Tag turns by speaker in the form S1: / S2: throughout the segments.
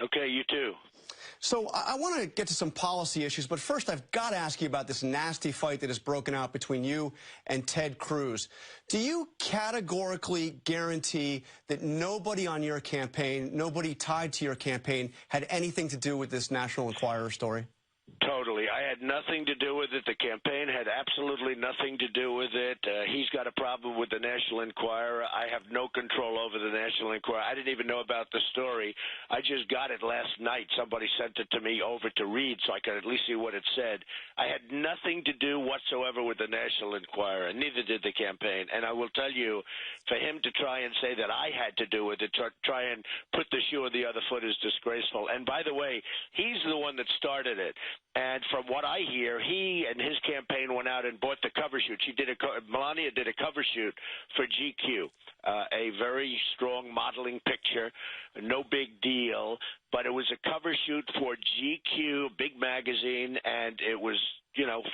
S1: Okay, you too.
S2: So I want to get to some policy issues, but first I've got to ask you about this nasty fight that has broken out between you and Ted Cruz. Do you categorically guarantee that nobody on your campaign, nobody tied to your campaign, had anything to do with this National Enquirer story?
S1: Totally. I had nothing to do with it. The campaign had absolutely nothing to do with it. He's got a problem with the National Enquirer. I have no control over the National Enquirer. I didn't even know about the story. I just got it last night. Somebody sent it to me over to read so I could at least see what it said. I had nothing to do whatsoever with the National Enquirer, and neither did the campaign. And I will tell you, for him to try and say that I had to do with it, try and put the shoe on the other foot is disgraceful. And by the way, he's the one that started it. And from what I hear, he and his campaign went out and bought the cover shoot. Melania did a cover shoot for GQ, a very strong modeling picture, no big deal. But it was a cover shoot for GQ, big magazine, and it was,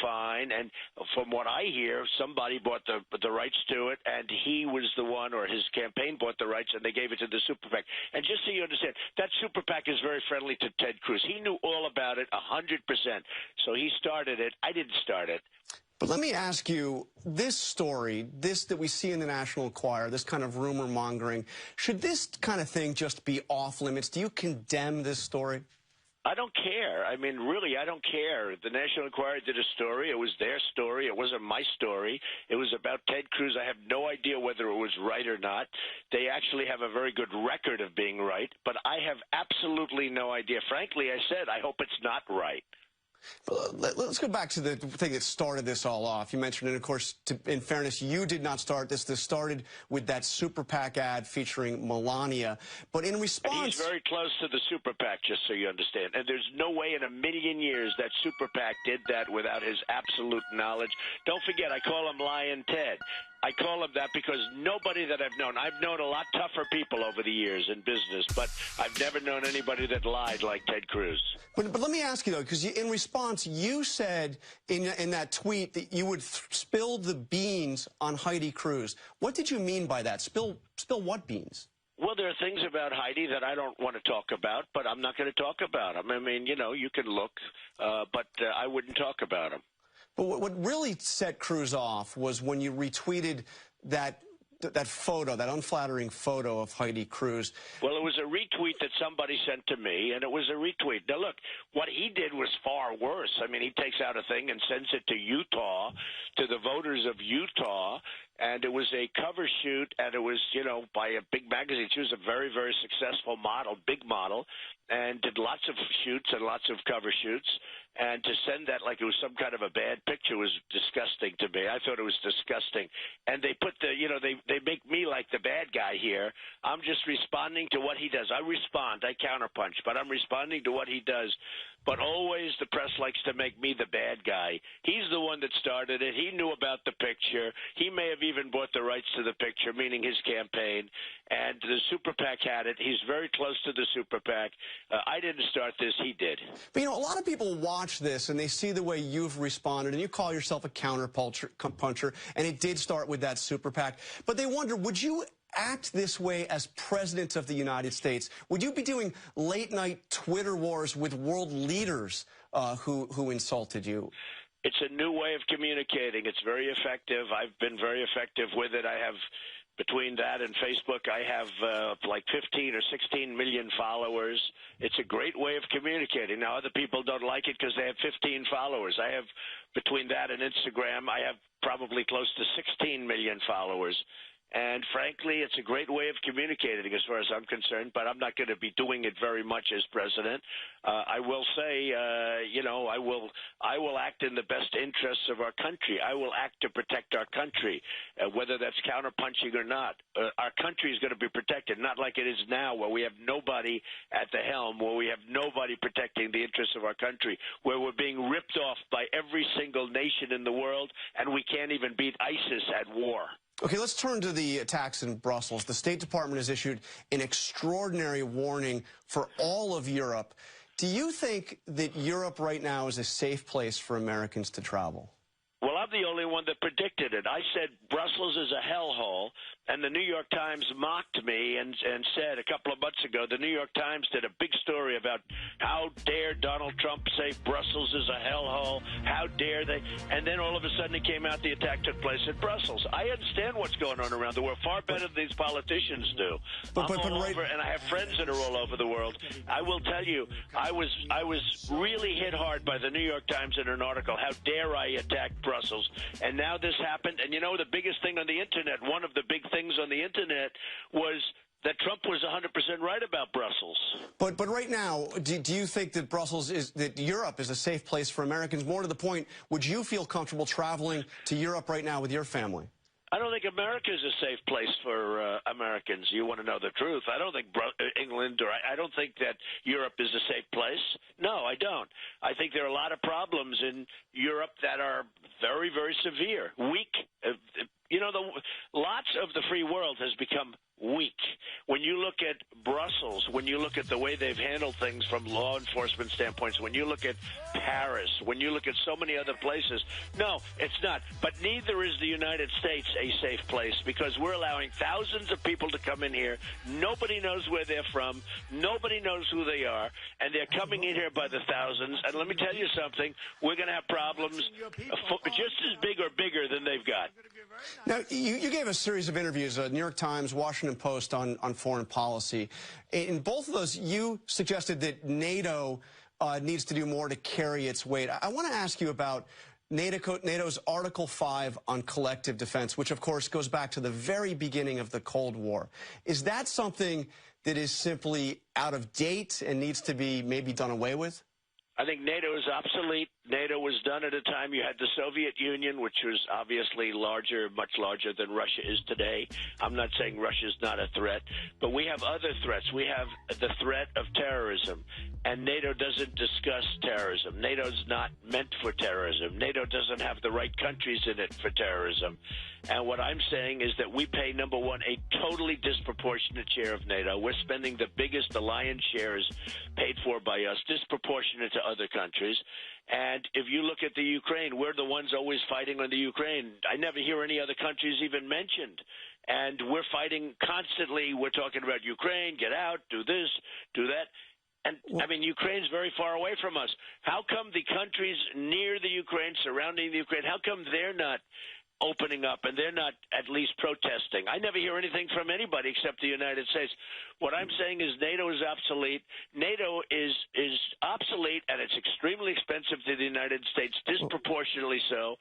S1: fine. And from what I hear, somebody bought the rights to it, and he was the one, or his campaign bought the rights, and they gave it to the super PAC. And just so you understand, that super PAC is very friendly to Ted Cruz. He knew all about it 100%. So he started it. I didn't start it.
S2: But let me ask you, this story, this that we see in the National Enquirer, this kind of rumor mongering, should this kind of thing just be off limits? Do you condemn this story?
S1: I don't care. I mean, really, I don't care. The National Enquirer did a story. It was their story. It wasn't my story. It was about Ted Cruz. I have no idea whether it was right or not. They actually have a very good record of being right, but I have absolutely no idea. Frankly, I said, I hope it's not right.
S2: Let's go back to the thing that started this all off. You mentioned it, of course, in fairness, you did not start this. This started with that Super PAC ad featuring Melania. But in response...
S1: And he's very close to the Super PAC, just so you understand. And there's no way in a million years that Super PAC did that without his absolute knowledge. Don't forget, I call him Lion Ted. I call him that because nobody that I've known a lot tougher people over the years in business, but I've never known anybody that lied like Ted Cruz.
S2: But let me ask you, though, because in response, you said in that tweet that you would spill the beans on Heidi Cruz. What did you mean by that? Spill what beans?
S1: Well, there are things about Heidi that I don't want to talk about, but I'm not going to talk about them. I mean, you can look, but I wouldn't talk about them.
S2: But what really set Cruz off was when you retweeted that photo, that unflattering photo of Heidi Cruz.
S1: Well, it was a retweet that somebody sent to me, and it was a retweet. Now, look, what he did was far worse. I mean, he takes out a thing and sends it to Utah, to the voters of Utah, and it was a cover shoot, and it was, by a big magazine. She was a very, very successful model, big model, and did lots of shoots and lots of cover shoots. And to send that like it was some kind of a bad picture was disgusting to me. I thought it was disgusting. And they put they make me like the bad guy here. I'm just responding to what he does. I respond. I counterpunch. But I'm responding to what he does. But always the press likes to make me the bad guy. He's the one that started it. He knew about the picture. He may have even bought the rights to the picture, meaning his campaign. And the Super PAC had it. He's very close to the Super PAC. I didn't start this. He did.
S2: But, a lot of people watch this and they see the way you've responded, and you call yourself a counterpuncher, and it did start with that Super PAC. But they wonder, would you act this way as President of the United States? Would you be doing late-night Twitter wars with world leaders who insulted you?
S1: It's a new way of communicating. It's very effective. I've been very effective with it. I have, between that and Facebook, I have like 15 or 16 million followers. It's a great way of communicating. Now, other people don't like it because they have 15 followers. I have, between that and Instagram, I have probably close to 16 million followers. And frankly, it's a great way of communicating as far as I'm concerned, but I'm not going to be doing it very much as president. I will say, I will act in the best interests of our country. I will act to protect our country, whether that's counterpunching or not. Our country is going to be protected, not like it is now where we have nobody at the helm, where we have nobody protecting the interests of our country, where we're being ripped off by every single nation in the world, and we can't even beat ISIS at war.
S2: Okay, let's turn to the attacks in Brussels. The State Department has issued an extraordinary warning for all of Europe. Do you think that Europe right now is a safe place for Americans to travel?
S1: Well, I'm the only one that predicted it. I said Brussels is a hellhole, and the New York Times mocked me and said a couple of months ago, the New York Times did a big story about how dare Donald Trump say Brussels is a hellhole, how dare they, and then all of a sudden it came out the attack took place at Brussels. I understand what's going on around the world far better than these politicians do. I'm all over, and I have friends that are all over the world. I will tell you, I was really hit hard by the New York Times in an article, how dare I attack Brussels. And now this happened. And you know, the biggest thing on the Internet, one of the big things on the Internet was that Trump was 100% right about Brussels.
S2: But right now, do you think that that Europe is a safe place for Americans? More to the point, would you feel comfortable traveling to Europe right now with your family?
S1: I don't think America is a safe place for Americans. You want to know the truth. I don't think England or I don't think that Europe is a safe place. No, I don't. I think there are a lot of problems in Europe that are very, very severe, weak. You know, lots of the free world has become weak. When you look at Brussels, when you look at the way they've handled things from law enforcement standpoints, when you look at Paris, when you look at so many other places, no, it's not. But neither is the United States a safe place because we're allowing thousands of people to come in here. Nobody knows where they're from. Nobody knows who they are. And they're coming in here by the thousands. And let me tell you something. We're going to have problems just as big or bigger than they've got.
S2: Now, you gave a series of interviews, New York Times, Washington Post on foreign policy. In both of those, you suggested that NATO needs to do more to carry its weight. I want to ask you about NATO's Article 5 on collective defense, which, of course, goes back to the very beginning of the Cold War. Is that something that is simply out of date and needs to be maybe done away with?
S1: I think NATO is obsolete. NATO was done at a time you had the Soviet Union, which was obviously larger, much larger than Russia is today. I'm not saying Russia's not a threat, but we have other threats. We have the threat of terrorism, and NATO doesn't discuss terrorism. NATO's not meant for terrorism. NATO doesn't have the right countries in it for terrorism. And what I'm saying is that we pay, number one, a totally disproportionate share of NATO. We're spending the lion's share is paid for by us, disproportionate to other countries. And if you look at the Ukraine, we're the ones always fighting on the Ukraine. I never hear any other countries even mentioned. And we're fighting constantly. We're talking about Ukraine, get out, do this, do that. And, I mean, Ukraine's very far away from us. How come the countries near the Ukraine, surrounding the Ukraine, how come they're not opening up and they're not at least protesting? I never hear anything from anybody except the United States. What I'm saying is NATO is obsolete. NATO is obsolete, and it's extremely expensive to the United States, disproportionately so.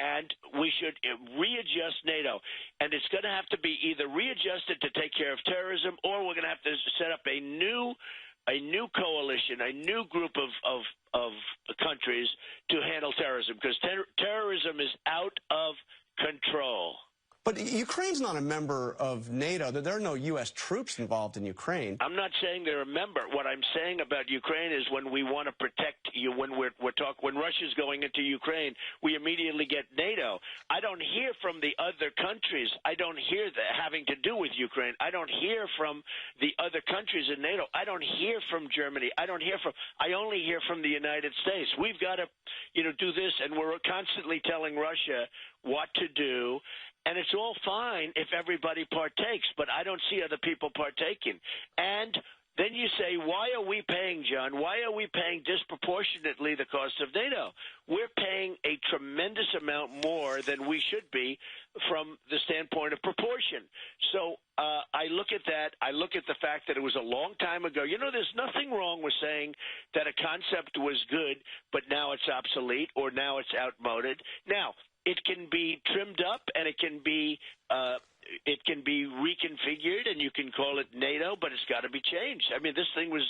S1: And we should readjust NATO. And it's going to have to be either readjusted to take care of terrorism, or we're going to have to set up a new coalition, a new group of countries to handle terrorism, because terrorism is out of control.
S2: But Ukraine's not a member of NATO. There are no U.S. troops involved in Ukraine.
S1: I'm not saying they're a member. What I'm saying about Ukraine is when we want to protect you, when Russia's going into Ukraine, we immediately get NATO. I don't hear from the other countries. I don't hear that having to do with Ukraine. I don't hear from the other countries in NATO. I don't hear from Germany. I only hear from the United States. We've got to, do this, and we're constantly telling Russia what to do. And it's all fine if everybody partakes, but I don't see other people partaking. And then you say, why are we paying, John? Why are we paying disproportionately the cost of NATO? We're paying a tremendous amount more than we should be from the standpoint of proportion. So I look at that. I look at the fact that it was a long time ago. There's nothing wrong with saying that a concept was good, but now it's obsolete or now it's outmoded. Now, it can be trimmed up and it can be reconfigured, and you can call it NATO, but it's got to be changed. I mean, this thing was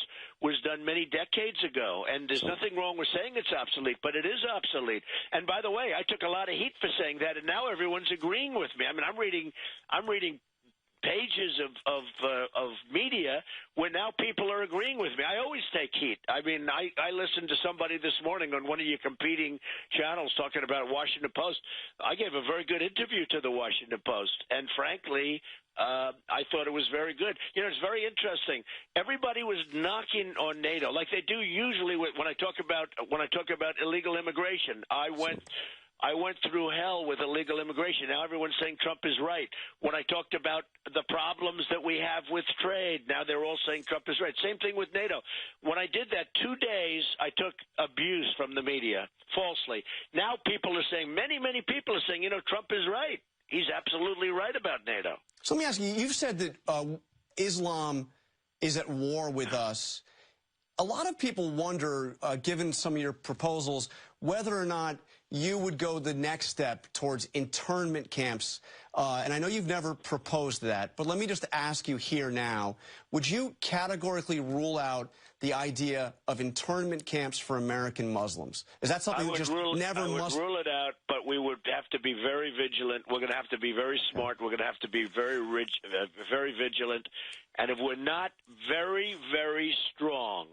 S1: done many decades ago, and there's nothing wrong with saying it's obsolete, but it is obsolete. And by the way, I took a lot of heat for saying that, and now everyone's agreeing with me. I mean, I'm reading pages of media where now people are agreeing with me. I always take heat. I mean, I listened to somebody this morning on one of your competing channels talking about Washington Post. I gave a very good interview to the Washington Post, and frankly, I thought it was very good. It's very interesting. Everybody was knocking on NATO like they do usually when I talk about illegal immigration. I went I went through hell with illegal immigration. Now everyone's saying Trump is right. When I talked about the problems that we have with trade, now they're all saying Trump is right. Same thing with NATO. When I did that 2 days, I took abuse from the media, falsely. Now people are saying, many people are saying, Trump is right. He's absolutely right about NATO.
S2: So let me ask you, you've said that Islam is at war with us. A lot of people wonder, given some of your proposals, whether or not you would go the next step towards internment camps. And I know you've never proposed that, but let me just ask you here now, would you categorically rule out the idea of internment camps for American Muslims? Is that something that just never must...
S1: I would rule it out, but we would have to be very vigilant. We're going to have to be very smart. We're going to have to be very vigilant. And if we're not very, very strong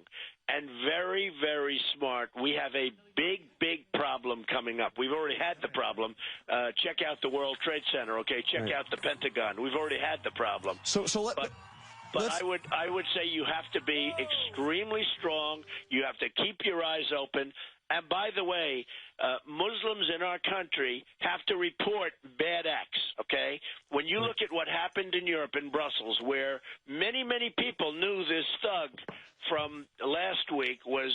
S1: and very, very smart, we have a big problem coming up. We've already had the problem. Check out the World Trade Center, okay? Check out the Pentagon. We've already had the problem. But I would say you have to be extremely strong. You have to keep your eyes open. And by the way, Muslims in our country have to report bad acts, okay? When you look at what happened in Europe, in Brussels, where many people knew this thug from last week was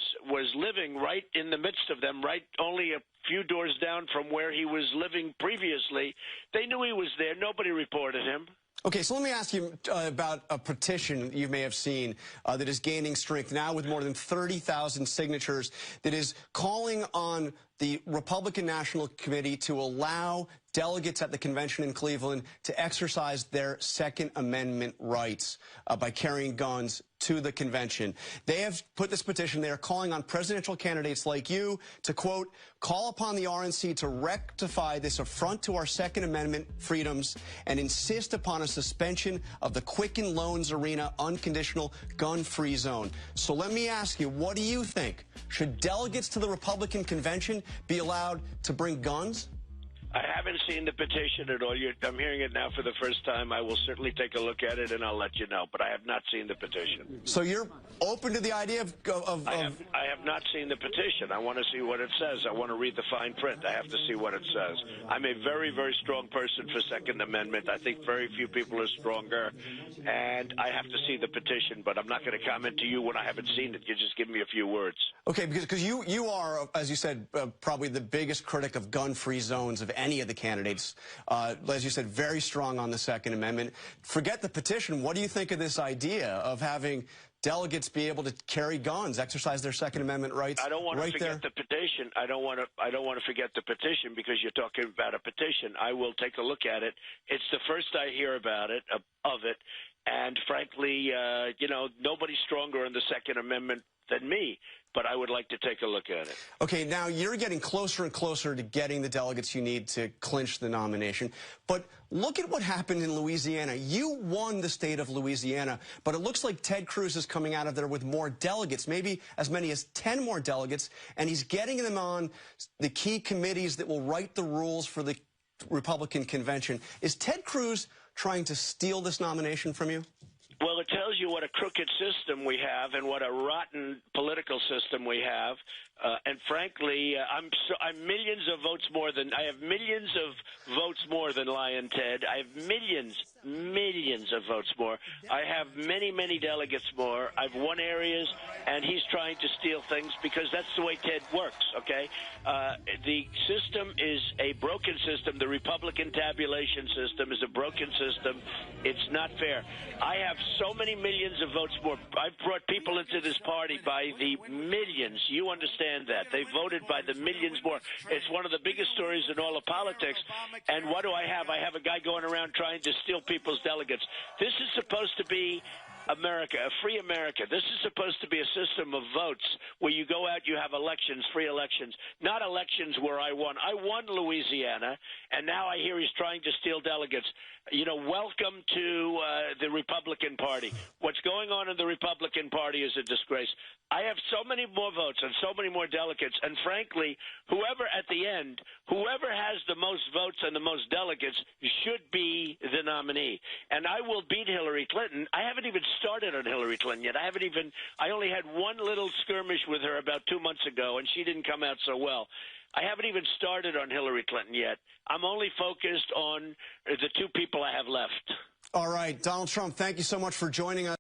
S1: living right in the midst of them, right only a few doors down from where he was living previously. They knew he was there. Nobody reported him.
S2: Okay, so let me ask you about a petition you may have seen that is gaining strength now with more than 30,000 signatures that is calling on the Republican National Committee to allow delegates at the convention in Cleveland to exercise their Second Amendment rights by carrying guns to the convention. They have put this petition. They are calling on presidential candidates like you to, quote, call upon the RNC to rectify this affront to our Second Amendment freedoms and insist upon a suspension of the Quicken Loans Arena unconditional gun-free zone. So let me ask you, what do you think? Should delegates to the Republican convention be allowed to bring guns?
S1: I haven't seen the petition at all. I'm hearing it now for the first time. I will certainly take a look at it, and I'll let you know. But I have not seen the petition.
S2: So you're open to the idea of
S1: I have not seen the petition. I want to see what it says. I want to read the fine print. I have to see what it says. I'm a very, very strong person for Second Amendment. I think very few people are stronger, and I have to see the petition. But I'm not going to comment to you when I haven't seen it. You just give me a few words.
S2: Okay, because you are, as you said, probably the biggest critic of gun-free zones of any of the candidates. As you said, very strong on the Second Amendment. Forget the petition. What do you think of this idea of having delegates be able to carry guns, exercise their Second Amendment rights?
S1: I don't want to forget the petition. I don't want to forget the petition because you're talking about a petition. I will take a look at it. It's the first I hear about it, of it. And frankly, nobody's stronger in the Second Amendment than me, but I would like to take a look at it.
S2: Okay, now you're getting closer and closer to getting the delegates you need to clinch the nomination. But look at what happened in Louisiana. You won the state of Louisiana, but it looks like Ted Cruz is coming out of there with more delegates, maybe as many as 10 more delegates, and he's getting them on the key committees that will write the rules for the Republican convention. Is Ted Cruz trying to steal this nomination from you?
S1: Well, it tells you what a crooked system we have and what a rotten political system we have. And frankly, I'm millions of votes more than I have millions of votes more than Lion Ted. I have millions of votes more. I have many delegates more. I've won areas, and he's trying to steal things because that's the way Ted works. Okay, the system is a broken system. The Republican tabulation system is a broken system. It's not fair. I have so many millions of votes more. I've brought people into this party by the millions. You understand that. They voted by the millions more. It's one of the biggest stories in all of politics. And what do I have? I have a guy going around trying to steal people's delegates. This is supposed to be America, a free America. This is supposed to be a system of votes where you go out, you have elections, free elections, not elections where I won. I won Louisiana, and now I hear he's trying to steal delegates. Welcome to the Republican Party. What's going on in the Republican Party is a disgrace. I have so many more votes and so many more delegates, and frankly, whoever at the end, whoever has the most votes and the most delegates should be the nominee. And I will beat Hillary Clinton. I haven't even started on Hillary Clinton yet. I only had one little skirmish with her about 2 months ago, and she didn't come out so well. I haven't even started on Hillary Clinton yet. I'm only focused on the two people I have left.
S2: All right, Donald Trump, thank you so much for joining us.